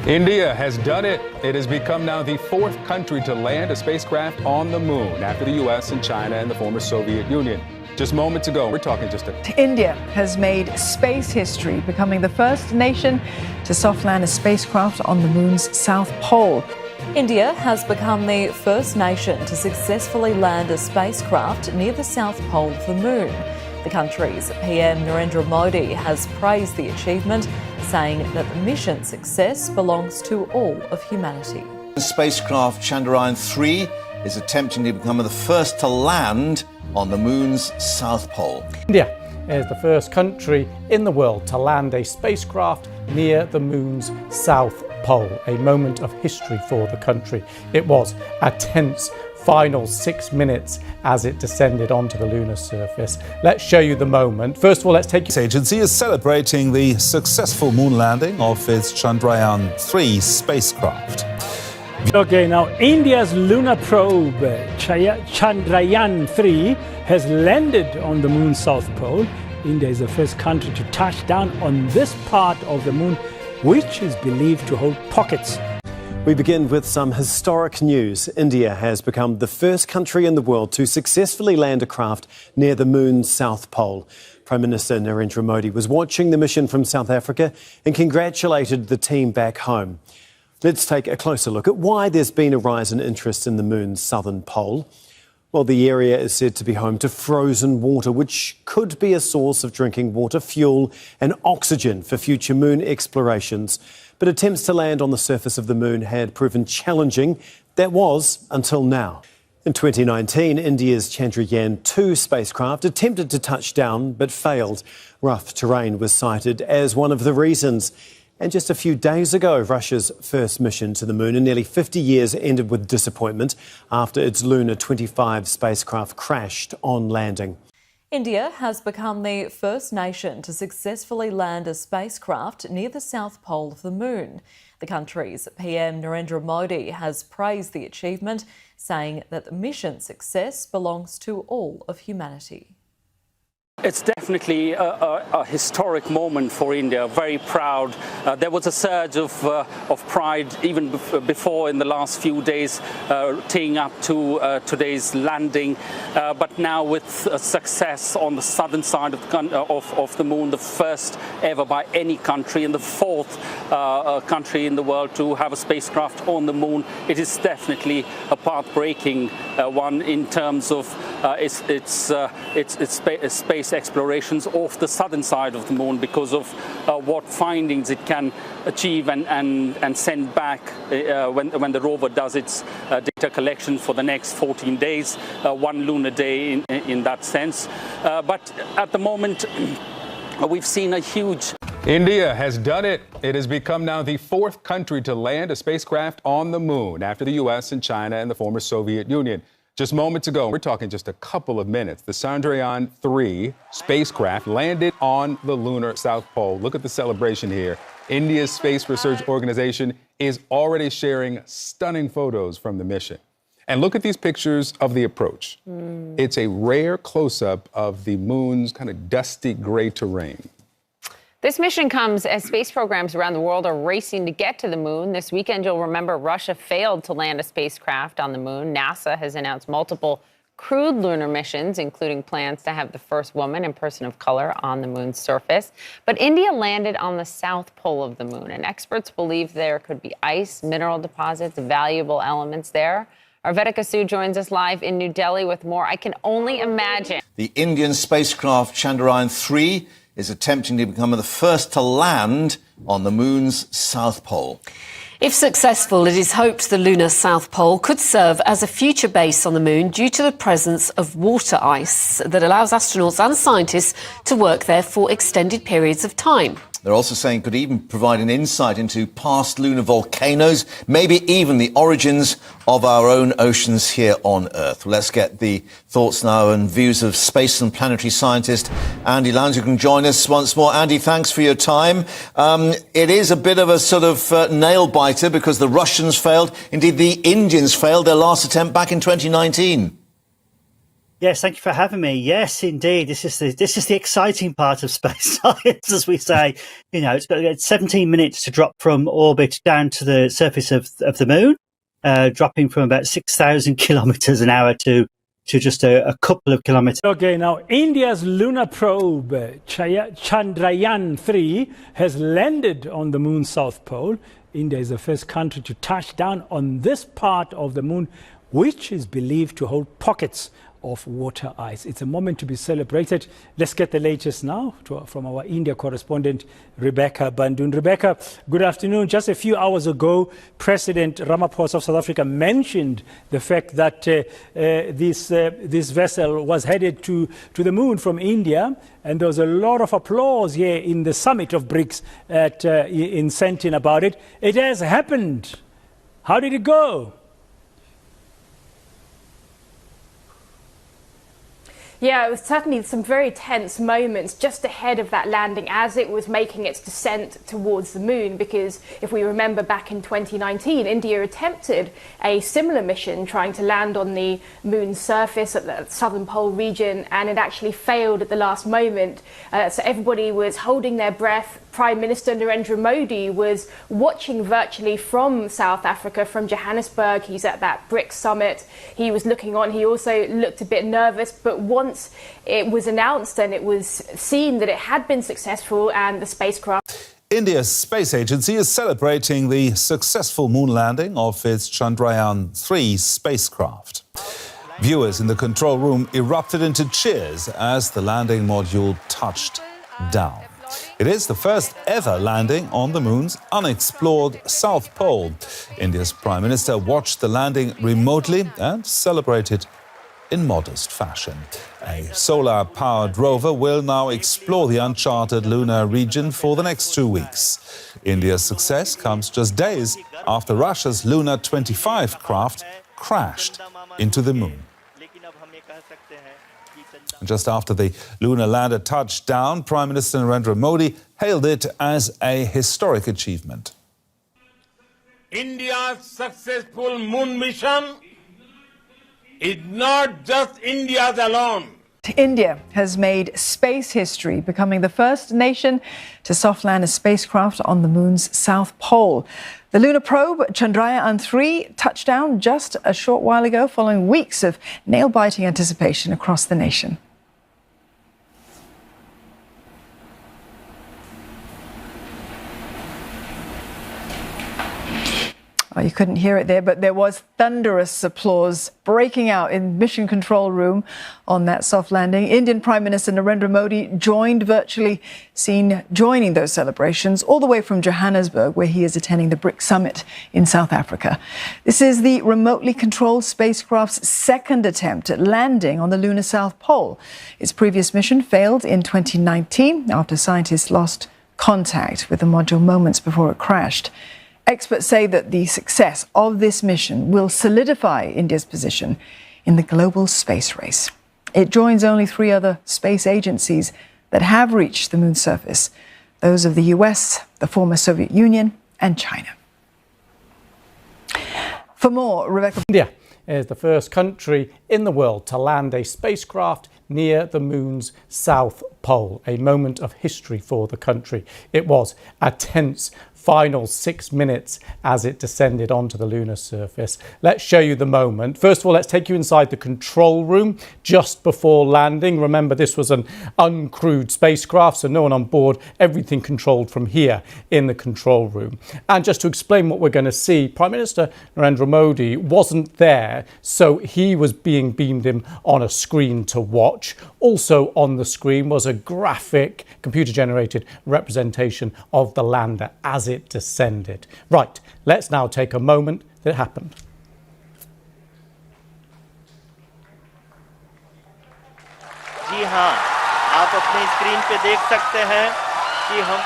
India has done it. It has become now the fourth country to land a spacecraft on the moon after the U.S. and China and the former Soviet Union. Just moments ago, we're talking India has made space history, becoming the first nation to soft land a spacecraft on the moon's south pole. India has become the first nation to successfully land a spacecraft near the south pole of the moon. The country's PM Narendra Modi has praised the achievement, saying that the mission's success belongs to all of humanity. The spacecraft Chandrayaan-3 is attempting to become the first to land on the moon's south pole. India is the first country in the world to land a spacecraft near the moon's south pole, a moment of history for the country. It was a tense final 6 minutes as it descended onto the lunar surface. Let's show you the moment. First of all, let's take you. The agency is celebrating the successful moon landing of its Chandrayaan-3 spacecraft. Okay, now India's lunar probe Chandrayaan-3 has landed on the moon's south pole. India is the first country to touch down on this part of the moon, which is believed to hold pockets. We begin with some historic news. India has become the first country in the world to successfully land a craft near the moon's south pole. Prime Minister Narendra Modi was watching the mission from South Africa and congratulated the team back home. Let's take a closer look at why there's been a rise in interest in the moon's southern pole. Well, the area is said to be home to frozen water, which could be a source of drinking water, fuel and oxygen for future moon explorations. But attempts to land on the surface of the moon had proven challenging. That was until now. In 2019, India's Chandrayaan-2 spacecraft attempted to touch down but failed. Rough terrain was cited as one of the reasons. And just a few days ago, Russia's first mission to the moon in nearly 50 years ended with disappointment after its Luna 25 spacecraft crashed on landing. India has become the first nation to successfully land a spacecraft near the south pole of the moon. The country's PM Narendra Modi has praised the achievement, saying that the mission's success belongs to all of humanity. It's definitely a historic moment for India, very proud. There was a surge of pride even before in the last few days, teeing up to today's landing. But now with success on the southern side of the moon, the first ever by any country and the fourth country in the world to have a spacecraft on the moon, it is definitely a path-breaking one in terms of its space explorations off the southern side of the moon because of what findings it can achieve and send back when the rover does its data collection for the next 14 days, one lunar day in that sense. But at the moment, we've seen a huge... India has done it. It has become now the fourth country to land a spacecraft on the moon after the U.S. and China and the former Soviet Union. Just moments ago, we're talking just a couple of minutes, the Chandrayaan-3 spacecraft landed on the lunar south pole. Look at the celebration here. India's Space Research Organization is already sharing stunning photos from the mission. And look at these pictures of the approach. It's a rare close-up of the moon's kind of dusty gray terrain. This mission comes as space programs around the world are racing to get to the moon. This weekend, you'll remember Russia failed to land a spacecraft on the moon. NASA has announced multiple crewed lunar missions, including plans to have the first woman and person of color on the moon's surface. But India landed on the south pole of the moon, and experts believe there could be ice, mineral deposits, valuable elements there. Our Vedika Su joins us live in New Delhi with more. I can only imagine. The Indian spacecraft Chandrayaan-3 is attempting to become the first to land on the moon's south pole. If successful, it is hoped the lunar south pole could serve as a future base on the moon due to the presence of water ice that allows astronauts and scientists to work there for extended periods of time. They're also saying it could even provide an insight into past lunar volcanoes, maybe even the origins of our own oceans here on Earth. Well, let's get the thoughts now and views of space and planetary scientist Andy Lowndes, who can join us once more. Andy, thanks for your time. It is a bit of a sort of nail-biter because the Russians failed. Indeed, the Indians failed their last attempt back in 2019. Yes, thank you for having me. Yes, indeed. This is the exciting part of space science, as we say. You know, it's got 17 minutes to drop from orbit down to the surface of the moon, dropping from about 6,000 kilometers an hour to just a couple of kilometers. Okay, now India's lunar probe Chandrayaan-3 has landed on the moon's south pole. India is the first country to touch down on this part of the moon, which is believed to hold pockets of water ice. It's a moment to be celebrated. Let's get the latest now from our India correspondent, Rebecca Bandun. Rebecca, good afternoon. Just a few hours ago, President Ramaphosa of South Africa mentioned the fact that this vessel was headed to the moon from India, and there was a lot of applause here in the summit of BRICS in Sentin about it. It has happened. How did it go? Yeah, it was certainly some very tense moments just ahead of that landing as it was making its descent towards the moon, because if we remember back in 2019, India attempted a similar mission trying to land on the moon's surface at the southern pole region, and it actually failed at the last moment. So everybody was holding their breath. Prime Minister Narendra Modi was watching virtually from South Africa, from Johannesburg. He's at that BRICS summit. He was looking on. He also looked a bit nervous, but once it was announced and it was seen that it had been successful and the spacecraft... India's space agency is celebrating the successful moon landing of its Chandrayaan-3 spacecraft. Viewers in the control room erupted into cheers as the landing module touched down. It is the first ever landing on the moon's unexplored South Pole. India's Prime Minister watched the landing remotely and celebrated in modest fashion. A solar-powered rover will now explore the uncharted lunar region for the next 2 weeks. India's success comes just days after Russia's Luna 25 craft crashed into the moon. Just after the lunar lander touched down, Prime Minister Narendra Modi hailed it as a historic achievement. India's successful moon mission is not just India's alone. India has made space history, becoming the first nation to soft land a spacecraft on the moon's south pole. The lunar probe Chandrayaan-3 touched down just a short while ago, following weeks of nail-biting anticipation across the nation. Oh, you couldn't hear it there, but there was thunderous applause breaking out in Mission Control Room on that soft landing. Indian Prime Minister Narendra Modi joined virtually, seen joining those celebrations all the way from Johannesburg, where he is attending the BRICS summit in South Africa. This is the remotely controlled spacecraft's second attempt at landing on the lunar South Pole. Its previous mission failed in 2019 after scientists lost contact with the module moments before it crashed. Experts say that the success of this mission will solidify India's position in the global space race. It joins only 3 other space agencies that have reached the moon's surface, those of the US, the former Soviet Union, and China. For more, Rebecca... India is the first country in the world to land a spacecraft near the moon's south pole, a moment of history for the country. It was a tense final 6 minutes as it descended onto the lunar surface. Let's show you the moment. First of all, let's take you inside the control room just before landing. Remember, this was an uncrewed spacecraft, so no one on board, everything controlled from here in the control room. And just to explain what we're going to see, Prime Minister Narendra Modi wasn't there, so he was being beamed in on a screen to watch. Also on the screen was a graphic, computer-generated representation of the lander as it descended. Right, let's now take a moment that happened. जी हाँ, आप अपनी screen पे देख सकते हैं कि हम